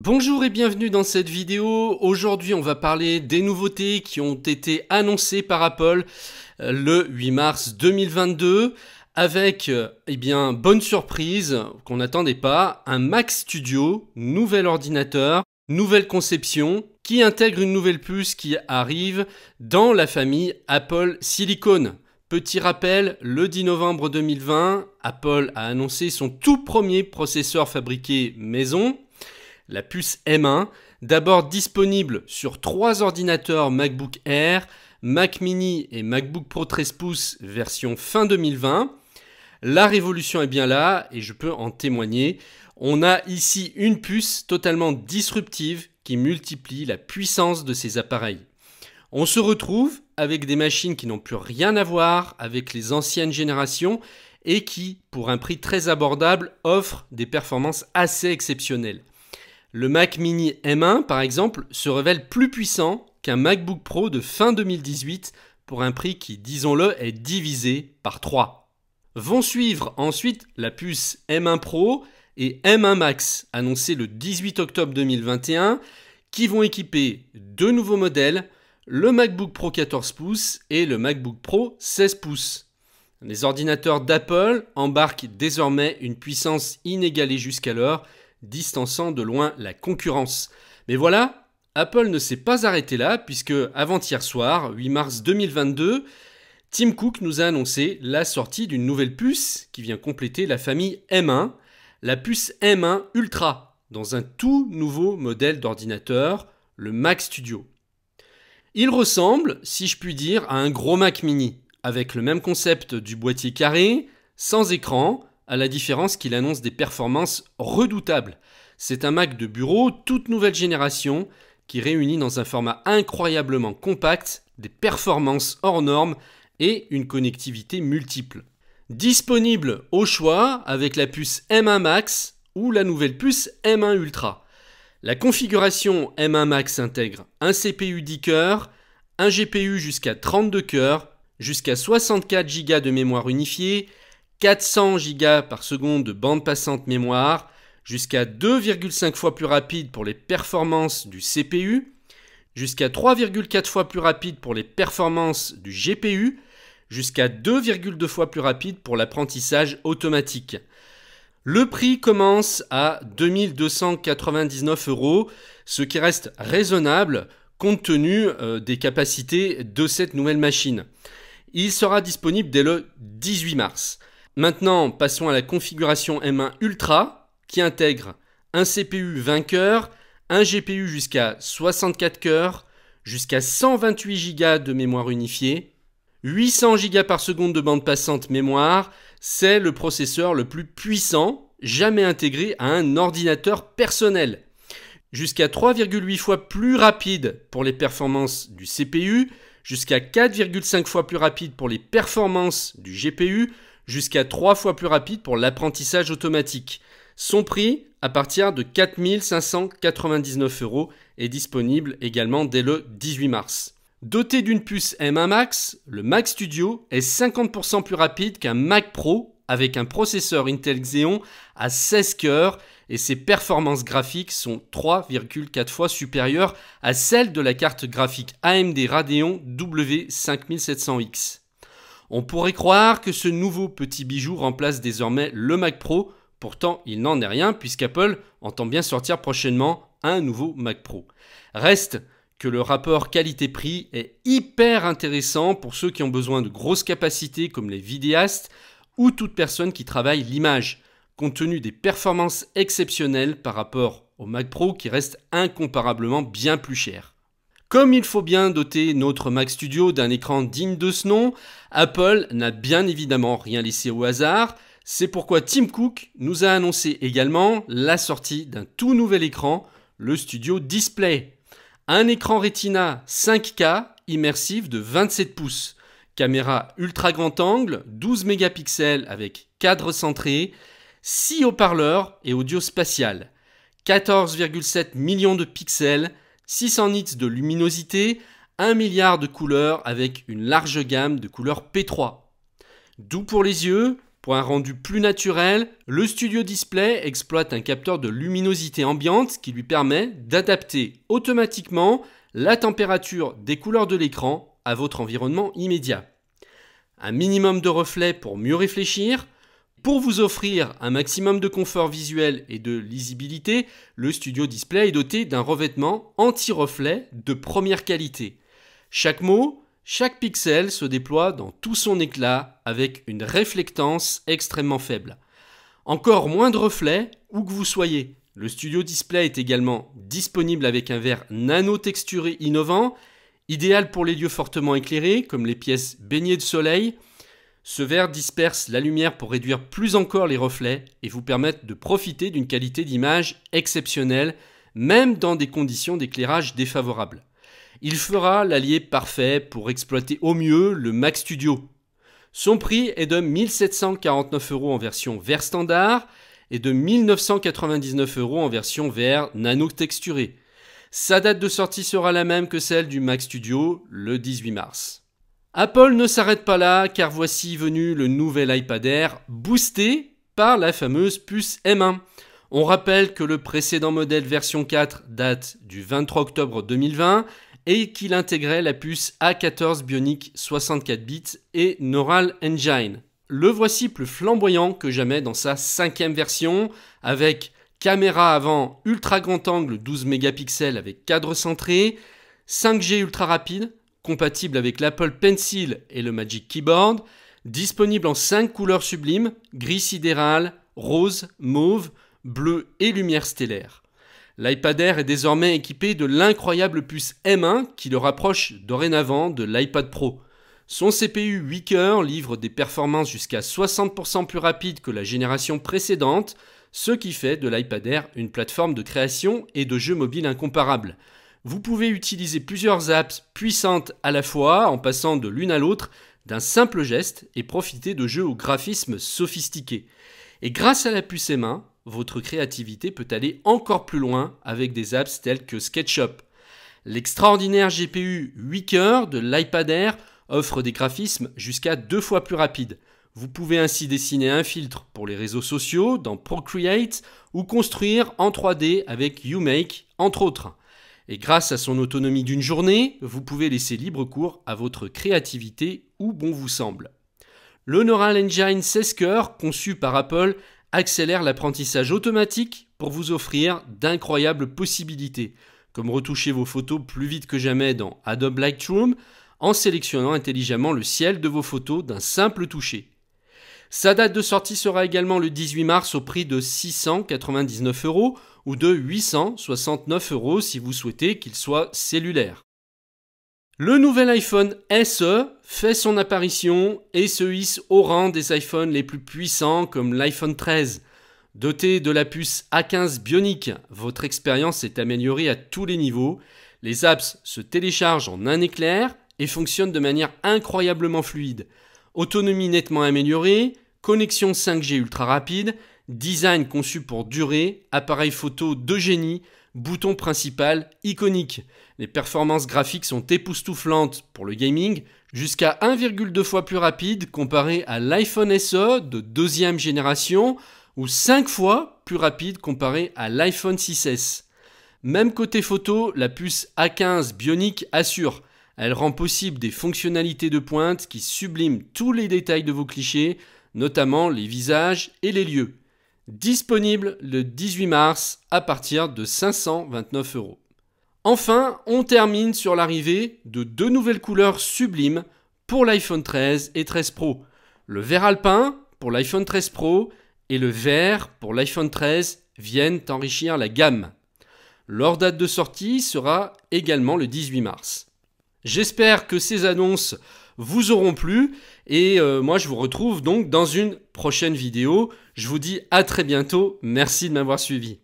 Bonjour et bienvenue dans cette vidéo. Aujourd'hui, on va parler des nouveautés qui ont été annoncées par Apple le 8 mars 2022 avec, bonne surprise qu'on n'attendait pas, un Mac Studio, nouvel ordinateur, nouvelle conception qui intègre une nouvelle puce qui arrive dans la famille Apple Silicon. Petit rappel, le 10 novembre 2020, Apple a annoncé son tout premier processeur fabriqué maison. La puce M1, d'abord disponible sur 3 ordinateurs MacBook Air, Mac Mini et MacBook Pro 13 pouces version fin 2020. La révolution est bien là et je peux en témoigner. On a ici une puce totalement disruptive qui multiplie la puissance de ces appareils. On se retrouve avec des machines qui n'ont plus rien à voir avec les anciennes générations et qui, pour un prix très abordable, offrent des performances assez exceptionnelles. Le Mac Mini M1, par exemple, se révèle plus puissant qu'un MacBook Pro de fin 2018 pour un prix qui, disons-le, est divisé par 3. Vont suivre ensuite la puce M1 Pro et M1 Max, annoncés le 18 octobre 2021, qui vont équiper deux nouveaux modèles, le MacBook Pro 14 pouces et le MacBook Pro 16 pouces. Les ordinateurs d'Apple embarquent désormais une puissance inégalée jusqu'alors, distançant de loin la concurrence. Mais voilà, Apple ne s'est pas arrêté là puisque avant-hier soir, 8 mars 2022, Tim Cook nous a annoncé la sortie d'une nouvelle puce qui vient compléter la famille M1, la puce M1 Ultra, dans un tout nouveau modèle d'ordinateur, le Mac Studio. Il ressemble, si je puis dire, à un gros Mac Mini, avec le même concept du boîtier carré, sans écran, à la différence qu'il annonce des performances redoutables. C'est un Mac de bureau toute nouvelle génération qui réunit dans un format incroyablement compact des performances hors normes et une connectivité multiple. Disponible au choix avec la puce M1 Max ou la nouvelle puce M1 Ultra. La configuration M1 Max intègre un CPU 10 cœurs, un GPU jusqu'à 32 cœurs, jusqu'à 64 Go de mémoire unifiée, 400 Go par seconde de bande passante mémoire, jusqu'à 2,5 fois plus rapide pour les performances du CPU, jusqu'à 3,4 fois plus rapide pour les performances du GPU, jusqu'à 2,2 fois plus rapide pour l'apprentissage automatique. Le prix commence à 2 299 €, ce qui reste raisonnable compte tenu des capacités de cette nouvelle machine. Il sera disponible dès le 18 mars. Maintenant, passons à la configuration M1 Ultra qui intègre un CPU 20 cœurs, un GPU jusqu'à 64 cœurs, jusqu'à 128 Go de mémoire unifiée, 800 Go par seconde de bande passante mémoire. C'est le processeur le plus puissant jamais intégré à un ordinateur personnel. Jusqu'à 3,8 fois plus rapide pour les performances du CPU, jusqu'à 4,5 fois plus rapide pour les performances du GPU, jusqu'à 3 fois plus rapide pour l'apprentissage automatique. Son prix, à partir de 4 599 €, est disponible également dès le 18 mars. Doté d'une puce M1 Max, le Mac Studio est 50% plus rapide qu'un Mac Pro avec un processeur Intel Xeon à 16 cœurs et ses performances graphiques sont 3,4 fois supérieures à celles de la carte graphique AMD Radeon W5700X. On pourrait croire que ce nouveau petit bijou remplace désormais le Mac Pro, pourtant il n'en est rien puisqu'Apple entend bien sortir prochainement un nouveau Mac Pro. Reste que le rapport qualité-prix est hyper intéressant pour ceux qui ont besoin de grosses capacités comme les vidéastes ou toute personne qui travaille l'image, compte tenu des performances exceptionnelles par rapport au Mac Pro qui reste incomparablement bien plus cher. Comme il faut bien doter notre Mac Studio d'un écran digne de ce nom, Apple n'a bien évidemment rien laissé au hasard. C'est pourquoi Tim Cook nous a annoncé également la sortie d'un tout nouvel écran, le Studio Display. Un écran Retina 5K immersif de 27 pouces, caméra ultra grand angle, 12 mégapixels avec cadre centré, 6 haut-parleurs et audio spatial, 14,7 millions de pixels, 600 nits de luminosité, 1 milliard de couleurs avec une large gamme de couleurs P3. Doux pour les yeux, Pour un rendu plus naturel, le Studio Display exploite un capteur de luminosité ambiante qui lui permet d'adapter automatiquement la température des couleurs de l'écran à votre environnement immédiat. Un minimum de reflets pour mieux réfléchir. Pour vous offrir un maximum de confort visuel et de lisibilité, le Studio Display est doté d'un revêtement anti-reflet de première qualité. Chaque mot, chaque pixel se déploie dans tout son éclat avec une réflectance extrêmement faible. Encore moins de reflets où que vous soyez. Le Studio Display est également disponible avec un verre nano-texturé innovant, idéal pour les lieux fortement éclairés comme les pièces baignées de soleil. Ce verre disperse la lumière pour réduire plus encore les reflets et vous permettre de profiter d'une qualité d'image exceptionnelle, même dans des conditions d'éclairage défavorables. Il fera l'allié parfait pour exploiter au mieux le Mac Studio. Son prix est de 1 749 € en version verre standard et de 1 999 € en version verre nano texturé. Sa date de sortie sera la même que celle du Mac Studio, le 18 mars. Apple ne s'arrête pas là car voici venu le nouvel iPad Air boosté par la fameuse puce M1. On rappelle que le précédent modèle version 4 date du 23 octobre 2020 et qu'il intégrait la puce A14 Bionic 64 bits et Neural Engine. Le voici plus flamboyant que jamais dans sa 5e version avec caméra avant ultra grand angle 12 mégapixels avec cadre centré, 5G ultra rapide, compatible avec l'Apple Pencil et le Magic Keyboard, disponible en 5 couleurs sublimes, gris sidéral, rose, mauve, bleu et lumière stellaire. L'iPad Air est désormais équipé de l'incroyable puce M1 qui le rapproche dorénavant de l'iPad Pro. Son CPU 8 cœurs livre des performances jusqu'à 60% plus rapides que la génération précédente, ce qui fait de l'iPad Air une plateforme de création et de jeux mobiles incomparable. Vous pouvez utiliser plusieurs apps puissantes à la fois en passant de l'une à l'autre d'un simple geste et profiter de jeux au graphisme sophistiqué. Et grâce à la puce M1, votre créativité peut aller encore plus loin avec des apps telles que SketchUp. L'extraordinaire GPU 8 cœurs de l'iPad Air offre des graphismes jusqu'à 2 fois plus rapides. Vous pouvez ainsi dessiner un filtre pour les réseaux sociaux dans Procreate ou construire en 3D avec UMake, entre autres. Et grâce à son autonomie d'une journée, vous pouvez laisser libre cours à votre créativité où bon vous semble. Le Neural Engine 16 cœurs, conçu par Apple, accélère l'apprentissage automatique pour vous offrir d'incroyables possibilités, comme retoucher vos photos plus vite que jamais dans Adobe Lightroom en sélectionnant intelligemment le ciel de vos photos d'un simple toucher. Sa date de sortie sera également le 18 mars au prix de 699 € ou de 869 € si vous souhaitez qu'il soit cellulaire. Le nouvel iPhone SE fait son apparition et se hisse au rang des iPhones les plus puissants comme l'iPhone 13. Doté de la puce A15 Bionic, votre expérience est améliorée à tous les niveaux. Les apps se téléchargent en un éclair et fonctionnent de manière incroyablement fluide. Autonomie nettement améliorée, connexion 5G ultra rapide, design conçu pour durer, appareil photo de génie, bouton principal iconique. Les performances graphiques sont époustouflantes pour le gaming, jusqu'à 1,2 fois plus rapide comparé à l'iPhone SE de 2e génération ou 5 fois plus rapide comparé à l'iPhone 6S. Même côté photo, la puce A15 Bionic assure. Elle rend possible des fonctionnalités de pointe qui subliment tous les détails de vos clichés, notamment les visages et les lieux. Disponible le 18 mars à partir de 529 €. Enfin, on termine sur l'arrivée de 2 nouvelles couleurs sublimes pour l'iPhone 13 et 13 Pro. Le vert alpin pour l'iPhone 13 Pro et le vert pour l'iPhone 13 viennent enrichir la gamme. Leur date de sortie sera également le 18 mars. J'espère que ces annonces vous auront plu et moi je vous retrouve donc dans une prochaine vidéo. Je vous dis à très bientôt. Merci de m'avoir suivi.